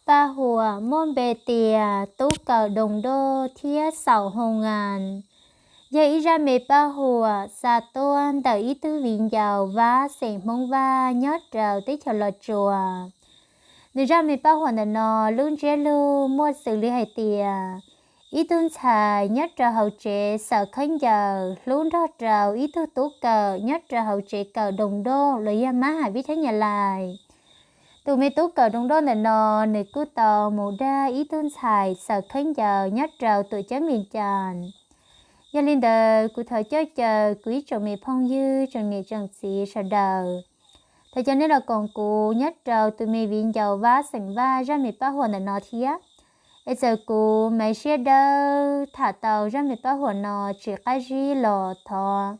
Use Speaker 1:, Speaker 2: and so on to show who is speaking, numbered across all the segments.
Speaker 1: ba hùa môn bề tìa tú cờ đồng đô thía sầu hồng ngàn. Dạy ra mê ba hùa xa tuôn đợi ý tư viện giàu và xẻng mong va nhót rào tích cho lọ chùa. Nữ ra mê ba hùa nó luôn chế lưu mua xử lý hay tìa. Ý tuôn xài nhót rào hậu chế sợ khánh giờ luôn đó rào ý tư tú cờ nhót rào hậu chế cờ đồng đô lấy ya má hải biết thấy nhà lại. Tụi mày tú cờ trong đó là nò nè cú tò mù đa ý tuôn xài sợ khánh giờ nhát trào tụi chém miền tràn. Gia linh đời cụ thời chơi chờ quý trò mì phong dư trò nghề trần xì sợ đời. Thời cho nên là còn cụ nhát trào tụi mì viện giàu vá sành va ra mì bá hồn là nò thía. Bây giờ cụ mày xe đơ thả tàu ra mì bá hồn nò chỉ cái gì lò thò.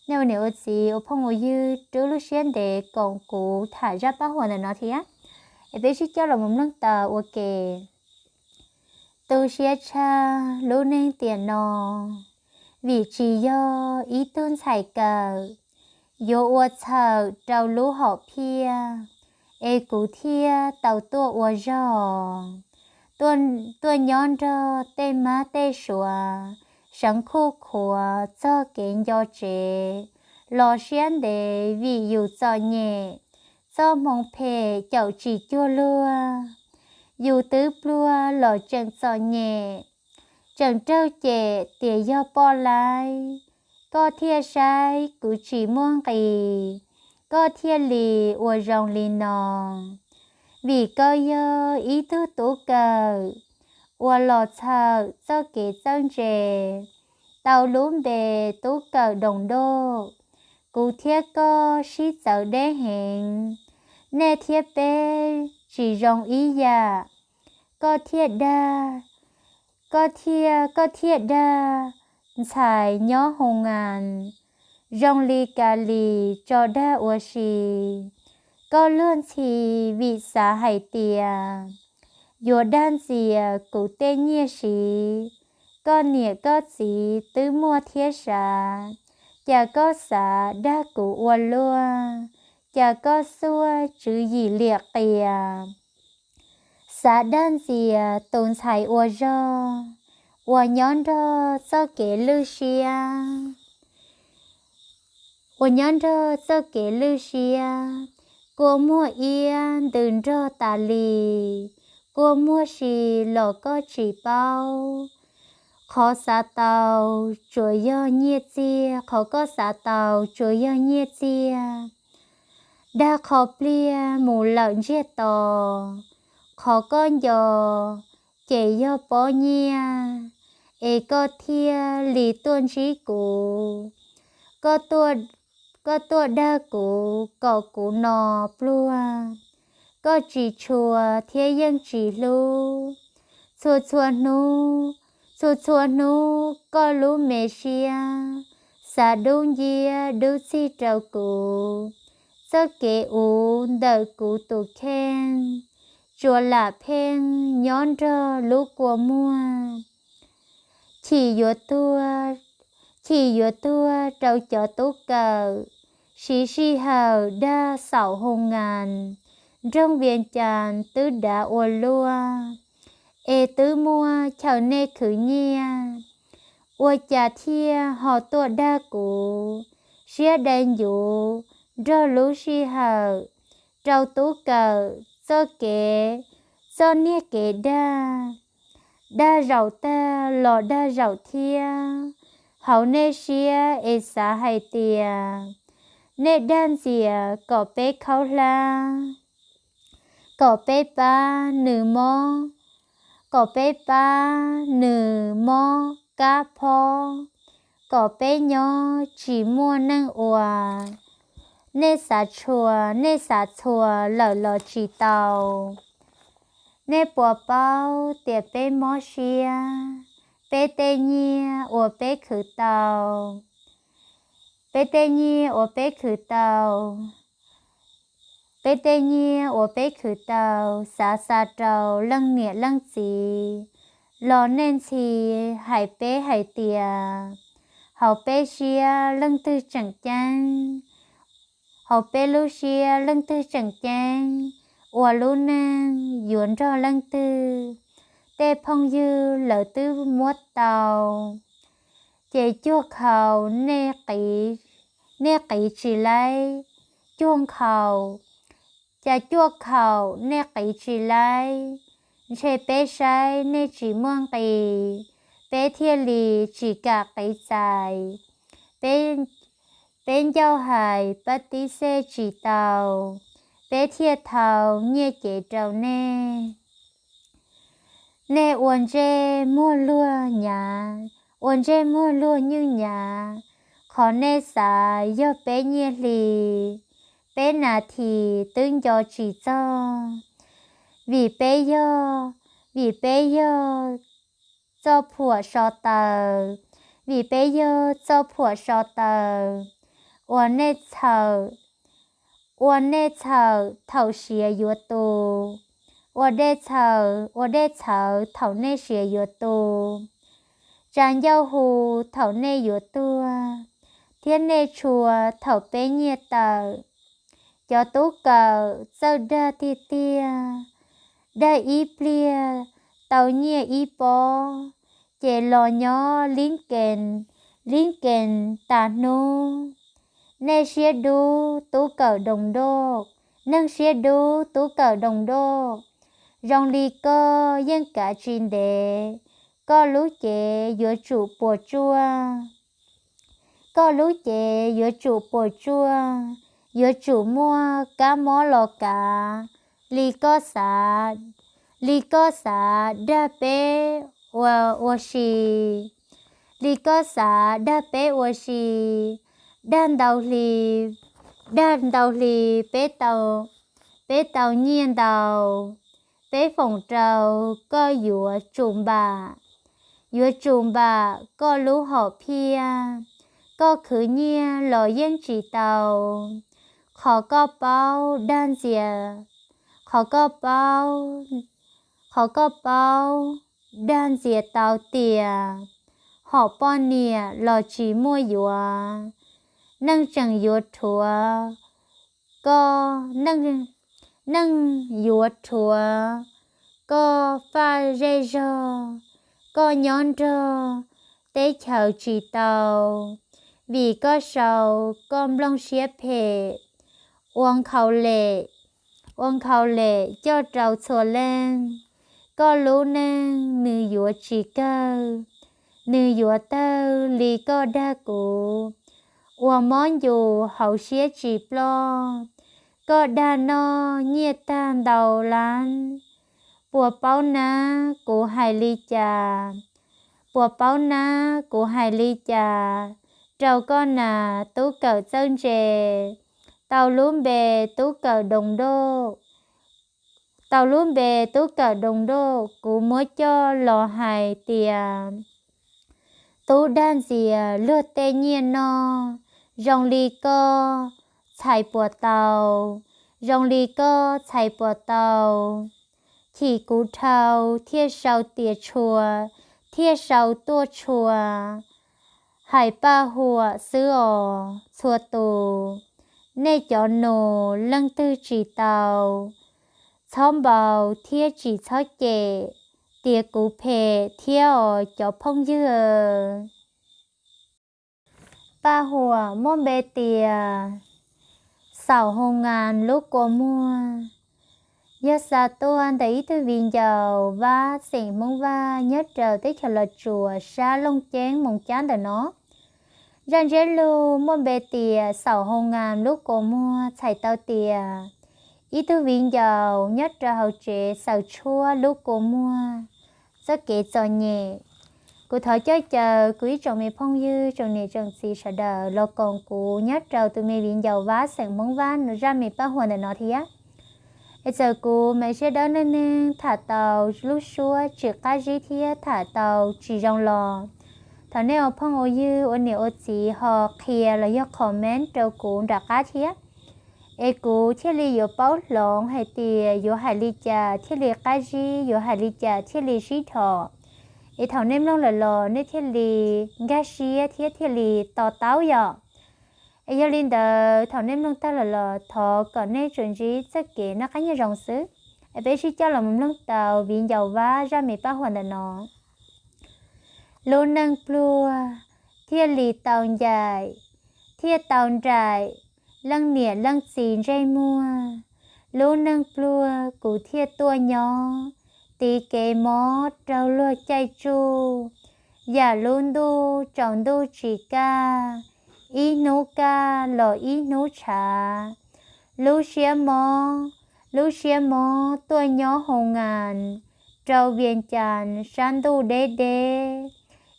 Speaker 1: Nếu ở gì ở phong ngồi dư trước lúc xuyên để còn cụ thả ra bá hồn là nò thía. Em biết cho là một lần tờ ok. Tôi sẽ cha lúc nên tiền nò. Vì chỉ do ý tôn xài cờ. Dù ua thờ trao lũ họ phía. Ê cú thia tàu tua ua rò. Tuần nhón rò tê má tê sủa. Sáng khu khủa cho kiến do chế. Lò xuyên để vì dù cho nhẹ. Do mong phê chậu chỉ chua lua. Dù tứ plua lò chân so nhẹ. Chẳng trâu chệ tỉa do po lai. Có thia sai cứ chỉ muôn kỳ. Có thia lì ua rong lì nò. Vì có do ý tư tố cờ. Ua lò thờ do kế dân rề. Tàu lúm bề tố cờ đồng đô. Cụ thia có xí dạo đế hẹn. Nè thiết bê chỉ rong ý dạ. Có thiết đa xài nhó hồng ngàn. Rong lì cà lì cho đa ua xì. Có lươn xì vị xá hải tìa. Dùa đan dìa cụ tê nhia xì. Có nịa có xì tứ mua thiết xá. Chà có xá đa cụ ua lua. Chà có xua chữ gì liệt kìa. Xá đan dìa tồn xài ua rò. Ua nhón rò do kế lưu xìa. Ua nhón rò do kế lưu xìa. Cô mua yên đừng rò tà lì. Cô mua xì lò có chỉ bao. Khó xá tàu chúa do nhiệt chia. Khó có xá tàu chúa do nhiệt chia. Đa khó plia mù lợn giết tò. Khó con dò chế do bó nhia. Ê có thia lì tuôn trí cụ. Có tua đa cụ có cụ nò plua. Có chỉ chùa thia dân chỉ lưu. Chùa nú có lú mê xia. Xà đông dìa đu xì trao cụ. Sơ kế ú đợi cụ tù khen. Chùa lạ phên nhón rơ lũ của mua. Chỉ dùa tua trâu cho tú cờ. Xí hào đa sảo hồng ngàn. Trong viện tràn tứ đá ua lua. Ê tứ mua chào nê khử nhia. Ua chà thia họ tua đa cụ. Xía đen dụ rơ lũ xí hào. Trâu tú cờ do kế do nia kế đa rau ta lò đa rau thia hậu nê xia ê xá hay tìa nê đan dìa có bê khâu la có bê ba nử mò cá phô có bê nhó chỉ mua năng ua. Nê xá chùa lờ chỉ tàu. Nê bùa bao tìa bê mò xìa. Bê tê nhia ua bê khử tàu. Bê tê nhia ua bê khử tàu. Xá trầu lăng nịa lăng xì. Lò nên xì hải bê hải tìa. Hậu bê xìa lăng tư chẳng chanh. Hậu bê lưu xìa lưng tư chẳng chang. Ua lưu nang yuan cho lăng tư tê phong dư lỡ tư múa tàu chế chua khẩu nê kỹ chỉ lấy chuông khẩu chả chua khẩu nê kỹ chỉ lấy chế bé sai nê chỉ muông kỹ bé thiên lì chỉ cả kỹ dài bên giao hải bắt tí xe chỉ tàu bé thiệt thảo nghe chế trầu nè uốn dê mua lúa nhà uốn dê mua lúa như nhà khó nè xả do bé nhẹ lì bé nà thì tương cho chỉ vì bé do phùa sọ tờ vì bé do phùa sọ tờ uốn nè thở thầu xìa yếu tù uốn nè thở thầu nè xìa yếu tù tràn dâu hù thầu nè yếu tù thiên nè chùa thầu bé nhẹ tờ cho tú cờ dâu đa tia đa ý plia tàu nhẹ ý bó chè lò nhỏ lính kèn tà nô nè xía đu tú cờ đồng đô nâng xía đu tú cờ đồng đô rong lì cơ dân cả chín đề có lú chè giữa trụ bùa chua có lú chè giữa trụ bùa chua giữa trụ mua cá mó lò cả lì cơ xả đa bé ô xì lì cơ xả đa bé ô xì đan đầu lì bé tàu nhiên đầu bé phòng trầu có dùa trùm bà có lú họ pia có khử nhia lò yên chỉ tàu khó có bao đan dìa khó có bao đan dìa tàu tìa họ bọn nìa lò chỉ mua dùa nâng chẳng dùa thua có nâng dùa thua có pha rê rơ có nhón rơ tế chào chỉ tàu vì có sầu con lông xếp hệ uống khẩu lệ cho trầu xua lên có lũ nâng nữ dùa chỉ cơ nữ dùa tơ lì có đa cụ uống món dù hậu xếp chỉ plo có đa no nhiệt tan đầu lán bùa báo ná của hải ly trà trầu con nà tú cờ chân trề tàu lúm bè tú cờ đồng đô cụ mới cho lò hải tìa tú đan dìa lưa tê nhiên no rong lì cơ chạy bùa tàu chỉ cú thầu thiết sau tìa chùa thiết sau tua chùa hải ba hùa sứ chùa tù nê cho nổ lăng tư chỉ tàu xóm bào thiết chỉ cho chè tìa cú phê thiết cho phong dư ba hùa môn bê tìa sảo hồng ngàn lúc có mua giờ sa tuan tại tư viên giàu và xỉn mong va nhất trở tới chờ là chùa xa lông chén mong chán đời nó răng rẽ lưu môn bê tìa sảo hồng ngàn lúc có mua chạy tao tìa ý tư viên giàu nhất trở hậu trẻ sảo chua lúc có mua rất kể cho nhẹ cụ thở chơi chờ quý chồng mẹ phong dư chồng này chồng xì sợ đờ lo còn cụ nhất trở từ mẹ viên giàu và xỉn mong va nó ra mẹ ba hồn để nó thì á giờ cô mẹ sẽ đỡ nên thả tàu lúc xua chỉ cá gì thì thả tàu chỉ trong lò thằng nào phong ô dư ô nhiều ô chỉ họ kia là do comment cho cô đặt cá thì cô thiết lý yếu bao lỏng hay thì yếu hải lý trà thiết lý cá gì yếu hải lý trà thiết lý sĩ thọ thằng nem long là lò nên thiết lý gà xí thiết lý tàu táo vậy giờ linh đờ thằng nem long ta là thọ còn nên chuẩn gì chắc kỹ nó khá như rồng sứ bé chỉ cho là một lần tàu viện giàu vá ra mẹ ba hoàn là nó lô nâng plua thiên lì tàu dài thiên tàu dài lăng nỉa lăng xìn dây mua lô nâng plua cụ thiên tua nhỏ tí kế mó trâu lua chay chu giả luôn đu tròn đu chỉ ca ý nấu ca lò ý nấu trà lú xía mó tua nhỏ hồng ngàn trâu viên chàn san đu đê đê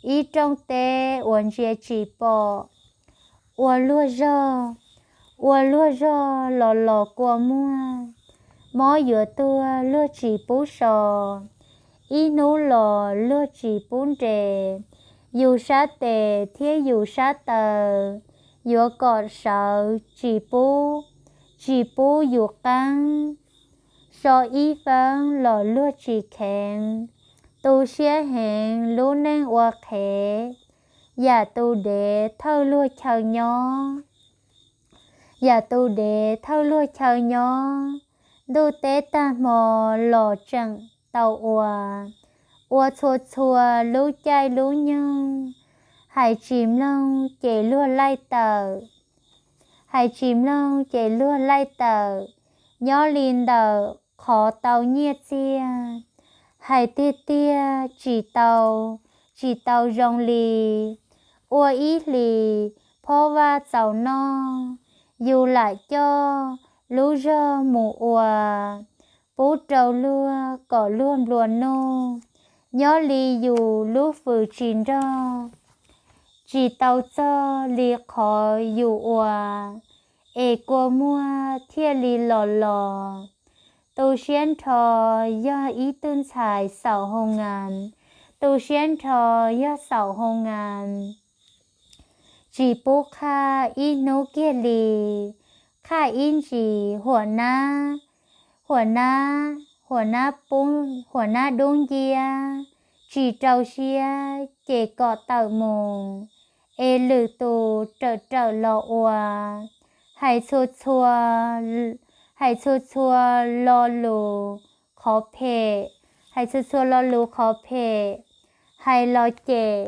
Speaker 1: ý trong tê uốn dìa chỉ bỏ ua lua rơ lò lò qua mua mó dừa tua lua chỉ bú sò ý nấu lò lua chỉ bún rề dù sát tề thiết dù sát tờ dù cọt sợ chỉ bú dù căng so ý phán lò lua chỉ khen tu xế hẹn lú nên ua khẽ và tu để thơ lua chờ nhỏ đu tế ta mò lò chẳng tàu ua chua lú chai lú nhân hải chìm lông chè lua lai tờ nhỏ linh đờ khó tàu nhia chia hải tia chỉ tàu rong lì ua ý lì phó va tàu no dù lại cho lú rơ mù ua bú trâu lua cỏ luôn luồn nô nhỏ lì dù lú phử chín rơ chỉ tàu cho lì khó dù ua ê qua mua thiên lì lò tu xuyên thọ do ý tương xài sầu hồng ngàn tu xuyên thọ do sầu hồng ngàn chỉ bố kha ý nấu kia lì kha in chỉหัวหน้า đông kia chỉ trâu xia chè cọ tàu mồm ê lử tù trở lọ ua hải chua lo lù khó phê hải lo chè